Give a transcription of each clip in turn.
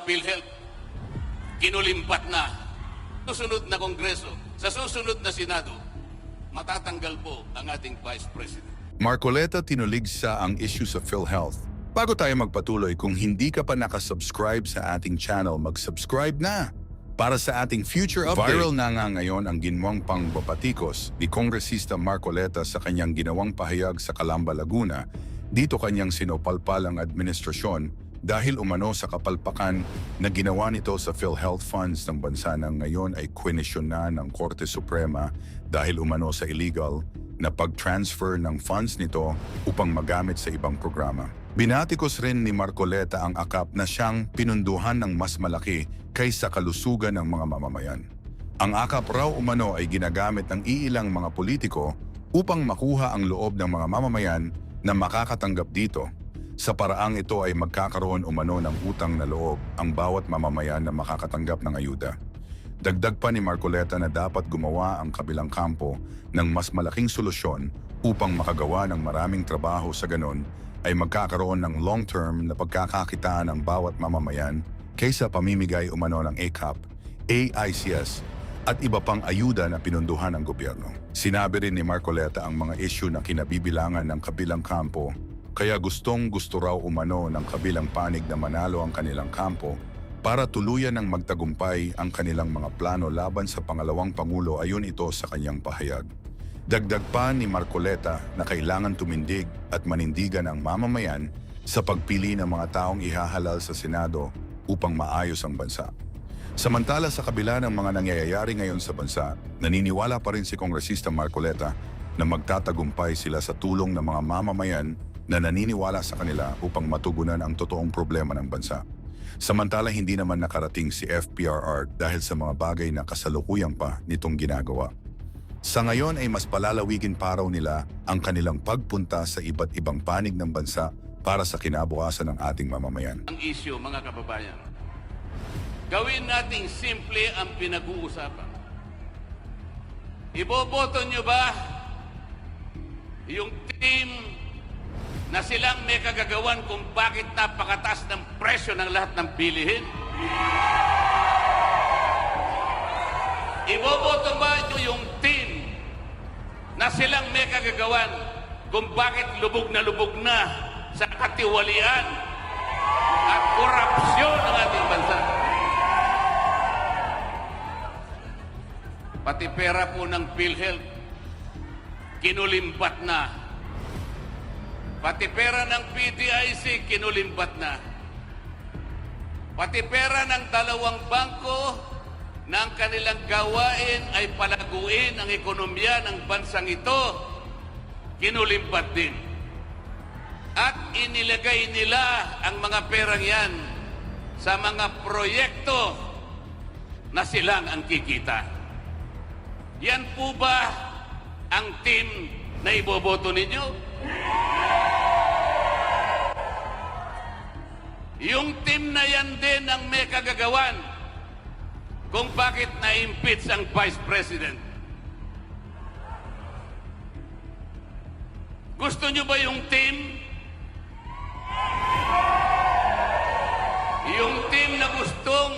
PhilHealth, kinulimpat na. Susunod na Kongreso, sa susunod na Senado, matatanggal po ang ating Vice President. Marcoleta tinuligsa ang issue sa PhilHealth. Bago tayo magpatuloy, kung hindi ka pa nakasubscribe sa ating channel, mag-subscribe na. Para sa ating future update, viral na nga ngayon ang ginawang pangbabatikos ni Kongresista Marcoleta sa kanyang ginawang pahayag sa Calamba, Laguna. Dito kanyang sinopalpal ang administrasyon dahil umano sa kapalpakan na ginawa nito sa PhilHealth funds ng bansa na ngayon ay kwenisyon na ng Korte Suprema dahil umano sa illegal na pag-transfer ng funds nito upang magamit sa ibang programa. Binatikos rin ni Marcoleta ang akap na siyang pinunduhan ng mas malaki kaysa kalusugan ng mga mamamayan. Ang akap raw umano ay ginagamit ng iilang mga politiko upang makuha ang loob ng mga mamamayan na makakatanggap dito. Sa paraang ito ay magkakaroon umano ng utang na loob ang bawat mamamayan na makakatanggap ng ayuda. Dagdag pa ni Marcoleta na dapat gumawa ang kabilang kampo ng mas malaking solusyon upang makagawa ng maraming trabaho sa ganon ay magkakaroon ng long-term na pagkakakitaan ng bawat mamamayan kaysa pamimigay umano ng ACAP, AICS at iba pang ayuda na pinunduhan ng gobyerno. Sinabi rin ni Marcoleta ang mga issue na kinabibilangan ng kabilang kampo kaya gusto raw umano ng kabilang panig na manalo ang kanilang kampo para tuluyan ng magtagumpay ang kanilang mga plano laban sa pangalawang pangulo ayon ito sa kanyang pahayag. Dagdag pa ni Marcoleta na kailangan tumindig at manindigan ang mamamayan sa pagpili ng mga taong ihahalal sa Senado upang maayos ang bansa. Samantala sa kabila ng mga nangyayari ngayon sa bansa, naniniwala pa rin si Kongresista Marcoleta na magtatagumpay sila sa tulong ng mga mamamayan na naniniwala sa kanila upang matugunan ang totoong problema ng bansa. Samantala hindi naman nakarating si FPRR dahil sa mga bagay na kasalukuyan pa nitong ginagawa. Sa ngayon ay mas palalawigin pa raw nila ang kanilang pagpunta sa iba't ibang panig ng bansa para sa kinabukasan ng ating mamamayan. Ang issue, mga kababayan, gawin nating simple ang pinag-uusapan. Iboboto nyo ba yung team na silang may kagagawan kung bakit napakataas ng presyo ng lahat ng bilihin? Iboboto ba nyo yung team na silang may kagagawan kung bakit lubog na sa katiwalian at korupsyon ng ating bansa? Pati pera po ng PhilHealth, kinulimbat na. Pati pera ng PTIC, kinulimbat na. Pati pera ng dalawang bangko na ang kanilang gawain ay palaguin ang ekonomiya ng bansang ito, kinulimbat din. At inilagay nila ang mga perang yan sa mga proyekto na silang ang kikita. Yan po ba ang team na iboboto ninyo? Yung team na yan din ang may kagagawan kung bakit na-impeach ang Vice President. Gusto nyo ba yung team? Yung team na gustong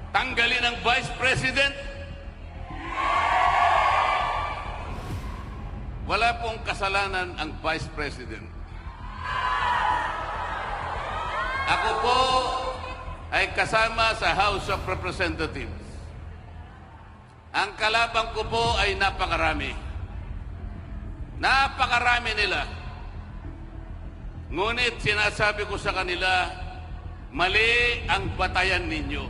tanggalin ang Vice President? Wala pong kasalanan ang Vice President. Ako po ay kasama sa House of Representatives. Ang kalabang ko po ay napakarami. Napakarami nila. Ngunit sinasabi ko sa kanila, mali ang batayan ninyo.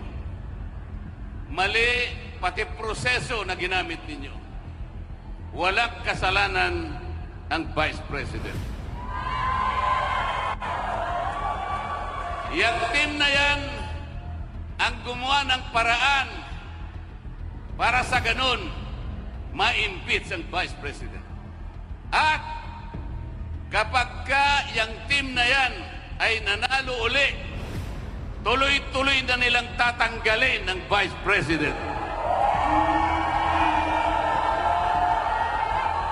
Mali pati proseso na ginamit ninyo. Walang kasalanan ang Vice President. Yang team na yan ang gumawa ng paraan para sa ganun ma-impeach ang Vice President. At kapag yung team na yan ay nanalo uli, tuloy-tuloy na nilang tatanggalin ng Vice President.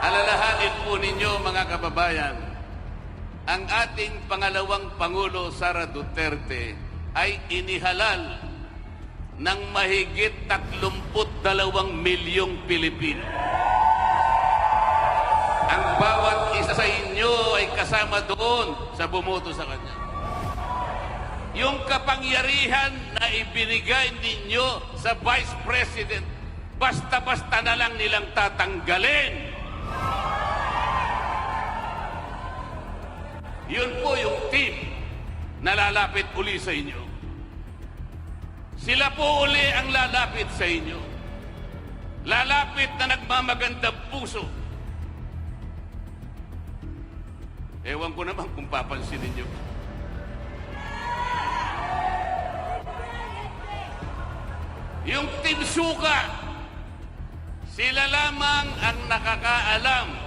Alalahanin po ninyo, mga kababayan, ang ating pangalawang Pangulo, Sara Duterte, ay inihalal ng mahigit 32 milyong Pilipino. Ang bawat isa sa inyo ay kasama doon sa bumoto sa kanya. Yung kapangyarihan na ibinigay ninyo sa Vice President, basta-basta na lang nilang tatanggalin. Yun po yung team na lalapit uli sa inyo. Sila po uli ang lalapit sa inyo. Lalapit na nagmamagandang puso. Ewan ko naman kung papansin ninyo. Yung Team Suka, sila lamang ang nakakaalam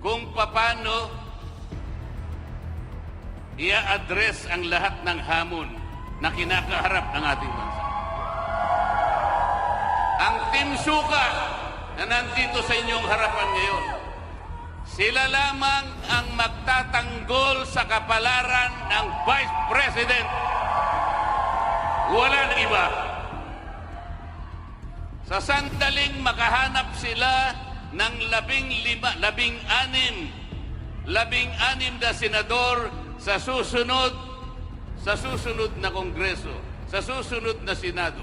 kung paano i-address ang lahat ng hamon na kinakaharap ng ating bansa. Ang Team Suka na nandito sa inyong harapan ngayon, sila lamang ang magtatanggol sa kapalaran ng Vice President. Wala na iba. Sa sandaling makahanap sila ng 16 na senador sa susunod na Kongreso, sa susunod na Senado,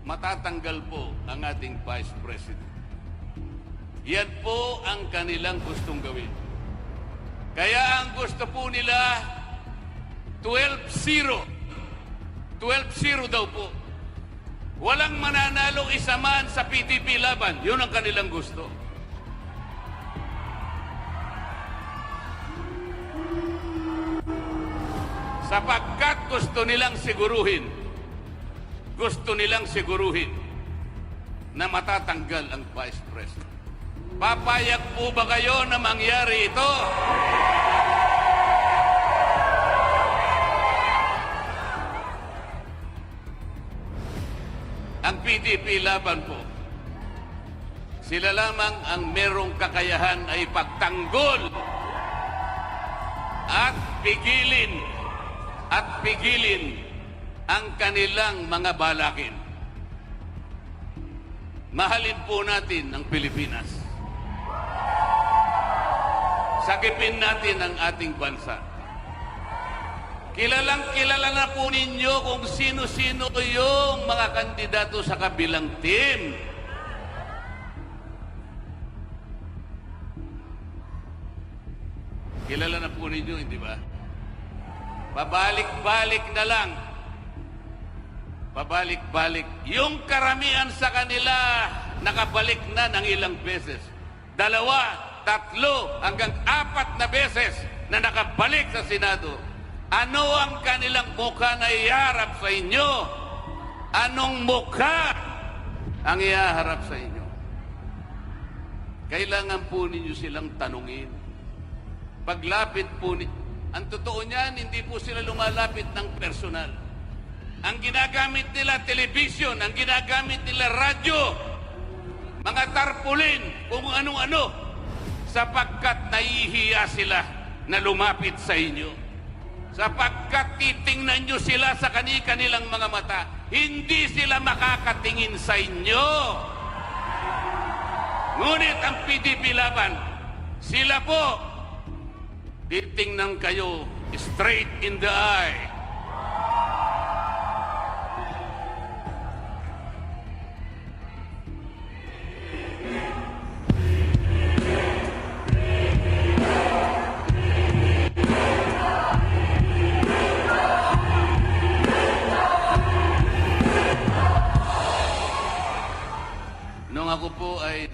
matatanggal po ang ating Vice President. Yan po ang kanilang gustong gawin. Kaya ang gusto po nila, 12-0. 12-0 daw po. Walang mananalong isa man sa PDP laban. Yun ang kanilang gusto. Sapagkat gusto nilang siguruhin na matatanggal ang Vice President. Papayag po ba kayo na mangyari ito? Ang PDP laban po, sila lamang ang merong kakayahan ay pagtanggol at pigilin ang kanilang mga balakin. Mahalin po natin ang Pilipinas. Sakipin natin ang ating bansa. Kilala na po ninyo kung sino-sino yung mga kandidato sa kabilang team. Kilala na po ninyo, hindi ba? Pabalik-balik na lang. Pabalik-balik. Yung karamihan sa kanila nakabalik na ng ilang beses. 2, 3, hanggang 4 na beses na nakabalik sa Senado. Ano ang kanilang mukha na iharap sa inyo? Anong mukha ang iharap sa inyo? Kailangan po ninyo silang tanungin. Paglapit po ang totoo niyan, hindi po sila lumalapit ng personal. Ang ginagamit nila television, ang ginagamit nila radyo, mga tarpaulin, kung ano-ano, sapagkat nahihiya sila na lumapit sa inyo. Sapagkat titingnan nyo sila sa kanilang mga mata, hindi sila makakatingin sa inyo. Ngunit ang PDP laban, sila po, titingnan kayo straight in the eye. Nung ako po ay